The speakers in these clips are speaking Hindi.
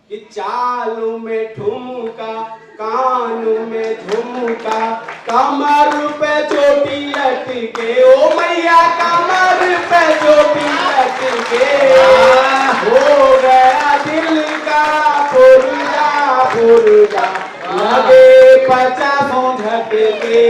कि चालू में ठुमका, कान में झुमका, कमर पे चोटी लटके, ओ मैया कमर पे चोटी लटके, हो गया दिल का पुरजा पुरजा, लगे 50 झटके।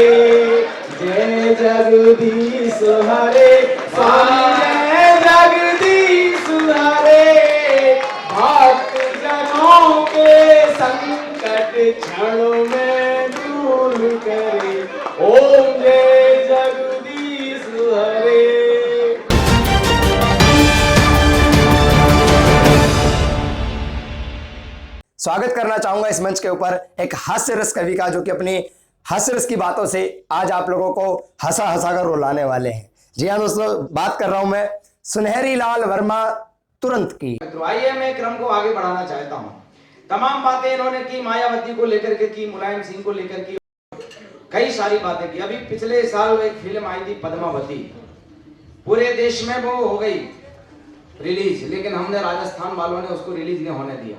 जय जगदीश हरे स्वामी, जय जगदीश हरे, भक्त जनों के संकट क्षण में दूर करे, ओम जय जगदीश हरे। स्वागत करना चाहूंगा इस मंच के ऊपर एक हास्य रस कवि का, जो कि अपनी हास्य रस की बातों से आज आप लोगों को हंसा हंसा कर रुलाने वाले हैं। जी हाँ दोस्तों, बात कर रहा हूं मैं सुनहरी लाल वर्मा तुरंत की। तो आइए मैं क्रम को आगे बढ़ाना चाहता हूं। तमाम बातें इन्होंने की, मायावती को लेकर के की, मुलायम सिंह को लेकर की, कई सारी बातें की। अभी पिछले साल एक फिल्म आई थी पद्मावती, पूरे देश में वो हो गई रिलीज, लेकिन हमने राजस्थान वालों ने उसको रिलीज नहीं होने दिया।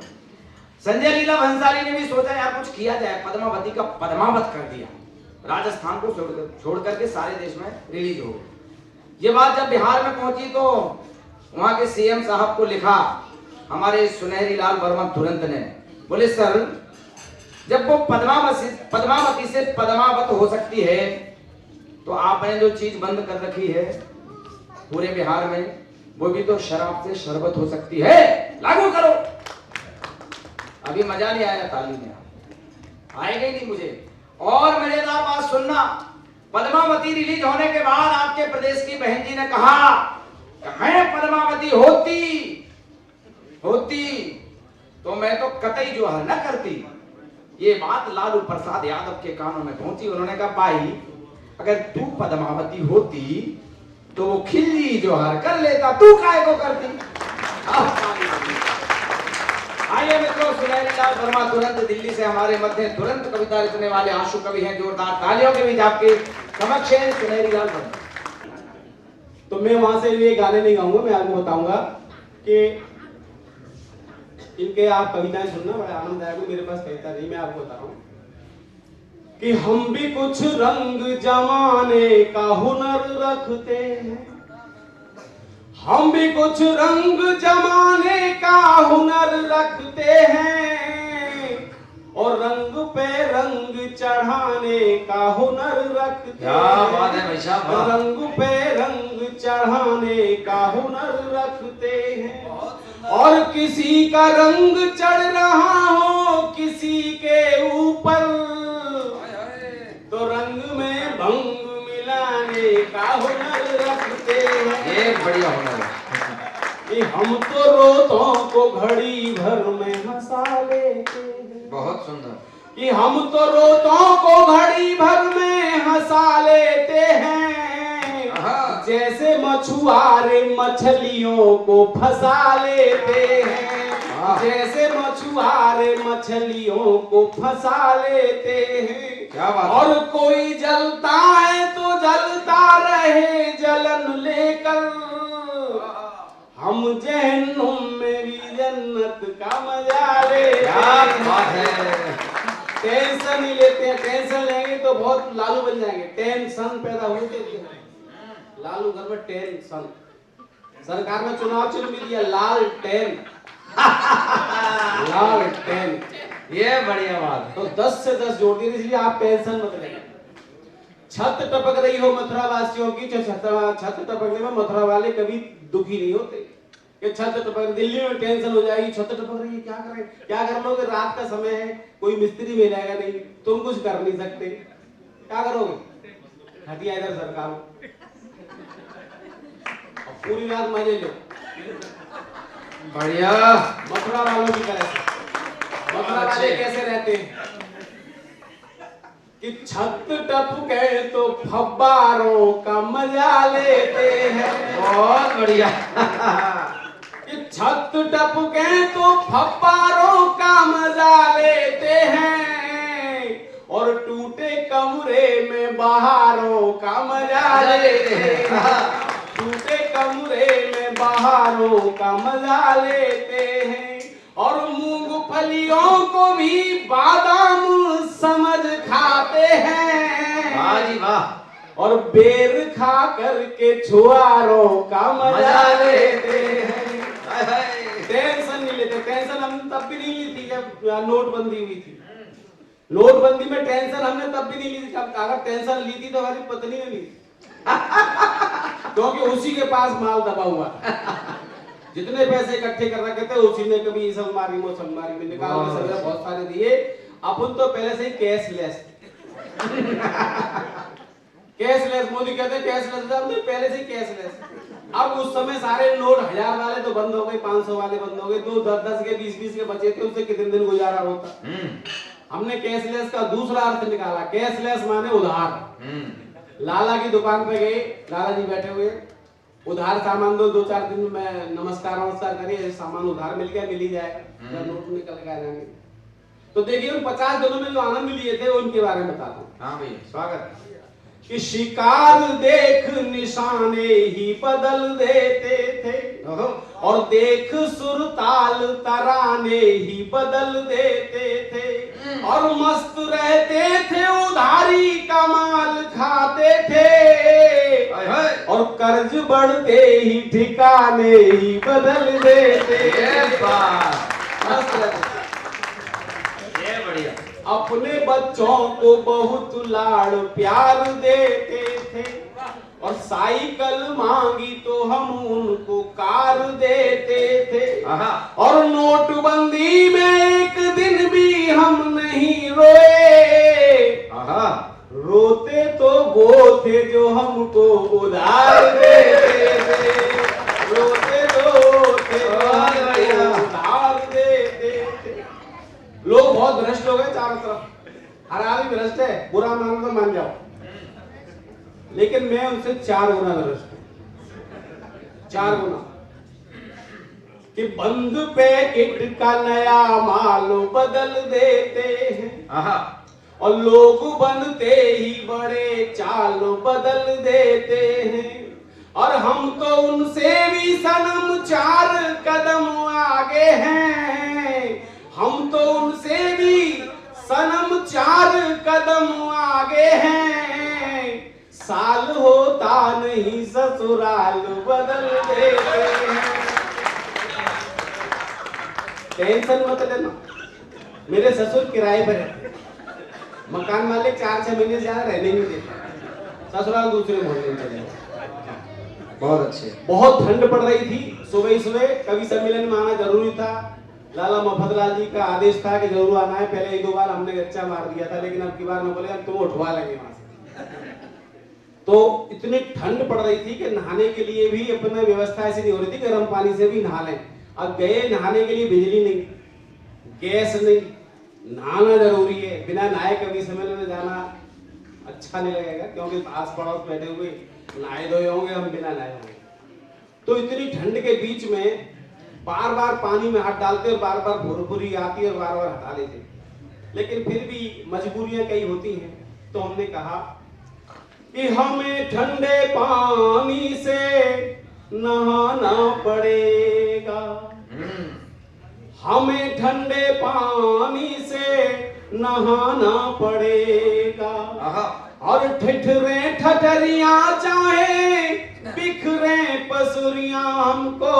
संजय लीला भंसाली ने भी सोचा यार कुछ किया जाए, पद्मावती का पद्मावत कर दिया, राजस्थान को छोड़ करके सारे देश में रिलीज हो गई। ये बात जब बिहार में पहुंची तो वहां के सीएम साहब को लिखा हमारे सुनहरी लाल वर्मा तुरंत ने, बोले सर जब वो पद्मावती से पद्मावत हो सकती है तो आपने जो चीज बंद कर रखी है पूरे बिहार में, वो भी तो शराब से शरबत हो सकती है, लागू करो। अभी मजा नहीं आया, ताली में आएगा ही नहीं मुझे। और मजेदार बात सुनना, पद्मावती रिलीज होने के बाद आपके प्रदेश की बहन जी ने कहा कि मैं पद्मावती होती तो मैं तो कतई जो है न करती। ये बात लालू प्रसाद यादव के कानों में पहुंची। उन्होंने कहा भाई अगर तू पद्मावती होती तो वो खिल्ली जोहर कर लेता, तू काहे को करती। आइए मित्रों, सुनहरी लाल वर्मा तुरंत दिल्ली से हमारे मध्य तुरंत कविता रचने वाले आशु कवि हैं। जोरदार तालियों के बीच आपके समक्ष हैं सुनहरी लाल वर्मा। तो मैं वहां से ये गाने नहीं गाऊंगा, मैं आपको बताऊंगा कि इनके आप कविताएं सुनना बड़ा आनंददायक है। मेरे पास कविता नहीं, मैं आपको बता रहा हूं कि हम भी कुछ रंग जमाने का हुनर रखते हैं, हम भी कुछ रंग जमाने का हुनर रखते हैं, और रंग पे रंग चढ़ाने का हुनर रखते हैं। क्या बात है भाई साहब, रंग पे रंग चढ़ाने का हुनर रखते हैं, और किसी का रंग चढ़ रहा हो किसी के ऊपर तो रंग में भंग मिलाने का हुनर रखते हैं। ये बढ़िया हुनर है। कि हम तो रोतों को घड़ी भर में हंसा लेते हैं, बहुत सुंदर। कि हम तो रोतों को घड़ी भर में हंसा लेते हैं, जैसे मछुआरे मछलियों को फंसा लेते हैं, जैसे मछुआरे मछलियों को फंसा लेते हैं। क्या बात। और कोई जलता है तो जलता रहे जलन लेकर, हम जहन्नुम में भी जन्नत का मजा ले। क्या बात है। टेंशन नहीं लेते हैं, टेंशन लेंगे तो बहुत लालू बन जाएंगे। टेंशन पैदा होते लालू घर में टेंशन। सरकार ने चुनाव चिन्ह भी दिया लाल टेन, लाल टेन। ये बढ़िया बात। तो 10 से 10 जोड़ दिए, इसलिए आप टेंशन मत लेंगे। छत टपक रही हो मथुरा वासियों की, छत टपकने में मथुरा वाले कभी दुखी नहीं होते कि छत टपक, दिल्ली में टेंशन हो जाएगी छत टपक रही है, क्या करें, क्या कर लोगे, रात का समय है, कोई मिस्त्री मिलेगा नहीं, तुम कुछ कर नहीं सकते, क्या करोगे, हटिया इधर सरकार, पूरी रात मजे लो। बढ़िया। मथुरा वालों की तरह। मथुरा वाले कैसे रहते हैं कि छत टपके तो फव्वारों का मजा लेते हैं। बहुत बढ़िया। कि छत टपके तो फव्वारों का मजा लेते हैं, और टूटे कमरे में बहारों का मजा लेते हैं, टूटे कमरे में बहारों का मजा लेते हैं, और मूंगफली बगलियों को भी बादाम समझ खाते हैं। वाह जी वाह। और बेर खा करके छुआरों का मजा लेते हैं। हाय हाय। टेंशन नहीं लेते। टेंशन हमने तब भी नहीं ली थी जब नोटबंदी हुई थी। नोटबंदी में टेंशन हमने तब भी नहीं ली थी। अगर टेंशन ली थी तो हमारी पत्नी ने ली थी। क्योंकि उसी के पास माल दबा हुआ। जितने पैसे इकट्ठे कर रखे थे उसी ने कभी सब मारी वो सब मारी में निकाल के सब बहुत सारे दिए। अपन तो पहले से ही कैशलेस। कैशलेस मोदी कहते हैं कैशलेस, हमने पहले से ही कैशलेस। अब उस समय सारे नोट 1000 वाले तो बंद हो गए, 500 वाले बंद हो गए, तो 10-10 के 20-20 के बचे थे, उससे कितने दिन गुजारा होता। हमने कैशलेस का दूसरा अर्थ निकाला। कैशलेस माने उधार। लाला की दुकान पे गए, लाला जी बैठे हुए, उधार सामान दो, 2-4 दिन में नमस्कार करिए, सामान उधार मिल गया, मिल ही जाएगा, जब नोट निकल के आ जाएंगे। तो देखिए उन 50 दिनों में जो आनंद लिए थे उनके बारे में बताता हूँ। हाँ भैया स्वागत। कि शिकार देख निशाने ही बदल देते थे, और देख सुरताल तराने ही बदल देते थे, और मस्त रहते थे, उधारी का माल खाते थे, और कर्ज बढ़ते ही ठिकाने ही बदल देते थे। मस्त रहते। ये बढ़िया। अपने बच्चों को बहुत लाड़ प्यार देते थे, और साइकिल मांगी तो हम उनको कार देते थे। और नोटबंदी में एक दिन भी हम नहीं रोए, रोते तो वो थे जो हमको उधार देते थे। रोते तो थे जो हमको उधार देते थे। लोग बहुत भ्रष्ट हो गए चारों तरफ। हर आदमी भ्रष्ट है, बुरा मानो तो मान जाओ, लेकिन मैं उनसे 4 गुना भ्रष्ट हूं। 4 गुना। कि बंद पैकेट का नया माल बदल देते हैं, और लोग बनते ही बड़े चाल बदल देते हैं, और हम तो उनसे भी सनम 4 कदम आगे हैं। हम तो उनसे भी सनम 4 कदम आगे हैं। साल होता नहीं ससुराल बदल देते हैं। टेंशन मत लेना। मेरे ससुर किराए पर रहते, मकान मालिक 4-6 महीने से ज्यादा रहने नहीं देता, ससुराल दूसरे मोहल्ले में चले। बहुत अच्छे। बहुत ठंड पड़ रही थी। सुबह ही सुबह कवि सम्मेलन में आना जरूरी था। लाला मफतलाल जी का आदेश था कि जरूर आना है। पहले 1-2 बार हमने गच्चा मार दिया था, लेकिन अब की बार में बोले हम तुम उठवा लेंगे वहां से। तो इतनी ठंड पड़ रही थी कि नहाने के लिए भी अपने व्यवस्था ऐसी नहीं हो रही थी, गर्म पानी से भी नहा लें। अब गए नहाने के लिए, बिजली नहीं, गैस नहीं, नहाना जरूरी है। बिना नहाए कभी सम्मेलन में जाना अच्छा नहीं लगेगा, क्योंकि आस पड़ोस बैठे हुए नहाए धोए होंगे, हम बिना नहाए होंगे। तो इतनी ठंड के बीच में बार बार पानी में हाथ डालते, और बार बार भुरभुरी आती और बार बार हटा लेते, लेकिन फिर भी मजबूरियां कई होती हैं। तो हमने कहा कि हमें ठंडे पानी से नहाना पड़ेगा, हमें ठंडे पानी से नहाना पड़ेगा, और ठिठुरे ठठरियां चाहे बिखरे पसुरियां हमको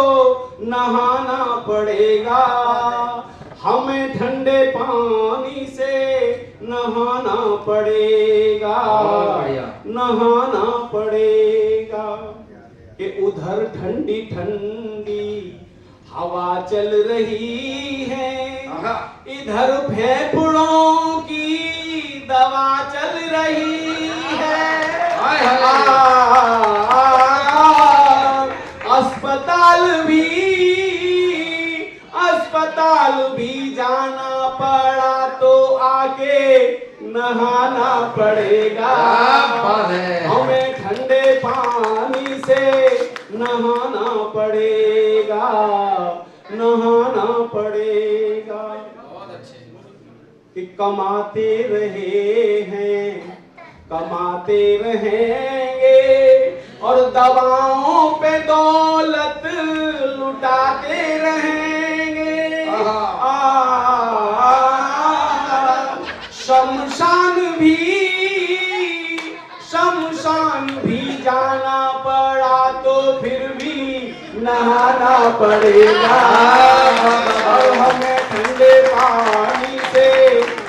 नहाना पड़ेगा। हमें ठंडे पानी से नहाना पड़ेगा, नहाना पड़ेगा। कि उधर ठंडी ठंडी हवा चल रही है, इधर फेफड़ों की दवा चल रही है। अस्पताल भी जाना पड़ा तो आके नहाना पड़ेगा। हमें ठंडे पानी से नहाना पड़ेगा, नहाना पड़ेगा। कि कमाते रहे हैं, कमाते रहेंगे, और दवाओं पे दौलत लुटाते रहेंगे। पड़ेगा और हमें ठंडे पानी से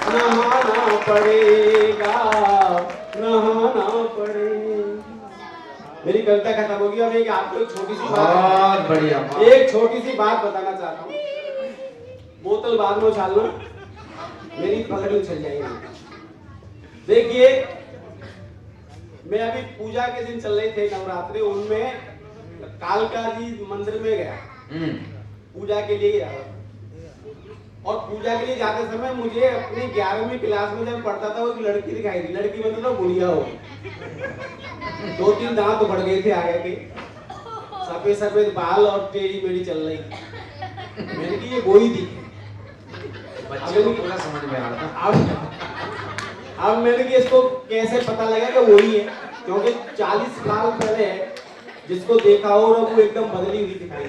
नहाना पड़ेगा, नहाना पड़ेगा। मेरी कविता खत्म होगी। अब एक आपको एक छोटी सी बहुत बढ़िया। एक छोटी सी बात बताना चाहता हूँ। बोतल बाद में उछालना, मेरी पगड़ी उछल जाएगी। देखिए, मैं अभी पूजा के दिन चल रहे थे नवरात्रि, उनमें कालका जी मंदिर में गया, पूजा के लिए गया। और पूजा के लिए जाते समय मुझे अपनी 11वीं क्लास में जब पढ़ता था वो एक लड़की दिखाई दी। लड़की मतलब तो बुढ़िया हो, 2-3 दांत बढ़ गए थे आगे के, सफेद सफेद बाल और टेढ़ी मेढ़ी चल रही। मैंने की ये वही थी। बच्चे को पूरा समझ में आ रहा था। अब मैंने कि इसको कैसे पता लगा कि वही है, क्योंकि 40 साल पहले जिसको देखा हो और वो एकदम बदली हुई दिखाई।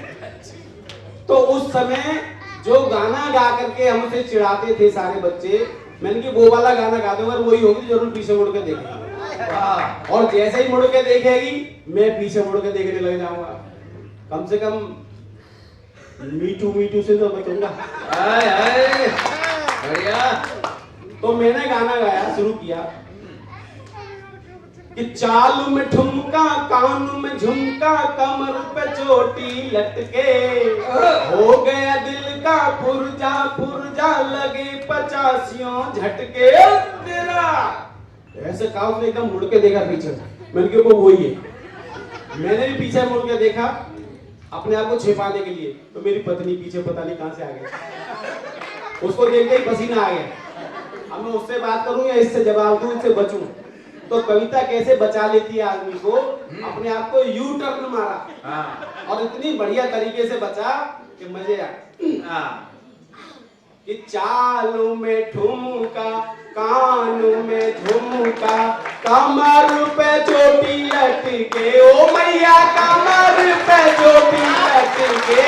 तो उस समय जो गाना गा करके हमसे चिढ़ाते थे सारे बच्चे, मैंने कि वो वाला गाना गा दो, अगर वही होगी जरूर पीछे मुड़ के देखेगी। और जैसे ही मुड़ के देखेगी मैं पीछे मुड़ के देखने लग जाऊंगा। कम से कम मीठू मीठू से तो बचूंगा। बढ़िया। तो मैंने गाना गाया शुरू किया कि चाल में ठुमका, कान में झुमका, कमर पे चोटी लटके, हो गया दिल का पुरजा पुरजा, लगे 85 झटके तेरा। ऐसे कहा उसने, एकदम मुड़ के देखा पीछे। मैंने कहा वो वही है। मैंने भी पीछे मुड़ के देखा अपने आप को छिपाने के लिए, तो मेरी पत्नी पीछे पता नहीं कहां से आ गई। उसको देखते ही पसीना आ गया। अब मैं उससे बात करूं या इससे जवाब दूं, इससे बचूं? तो कविता कैसे बचा लेती है आदमी को, अपने आप को यू टर्न मारा और इतनी बढ़िया तरीके से बचा कि मजे आ। कि चालू में ठुमका, कानू में झुमका, कमर पे चोटी लटके, ओ मैया कमर पे चोटी लटके,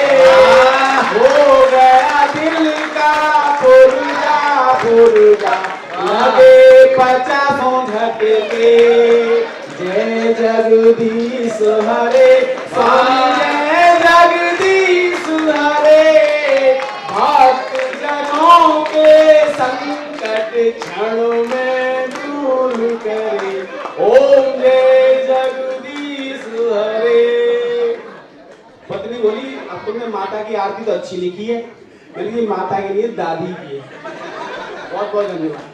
हो गया दिल का पुरजा पुरजा, लगे 50 झटके। जय जगदीश हरे स्वामी, जय जगदीश हरे, भक्त जनों के संकट क्षण में दूर करे, ओम जय जगदीश हरे। पत्नी बोली, अब तुमने माता की आरती तो अच्छी लिखी है, मैंने माता के लिए दादी की है। बहुत बहुत धन्यवाद।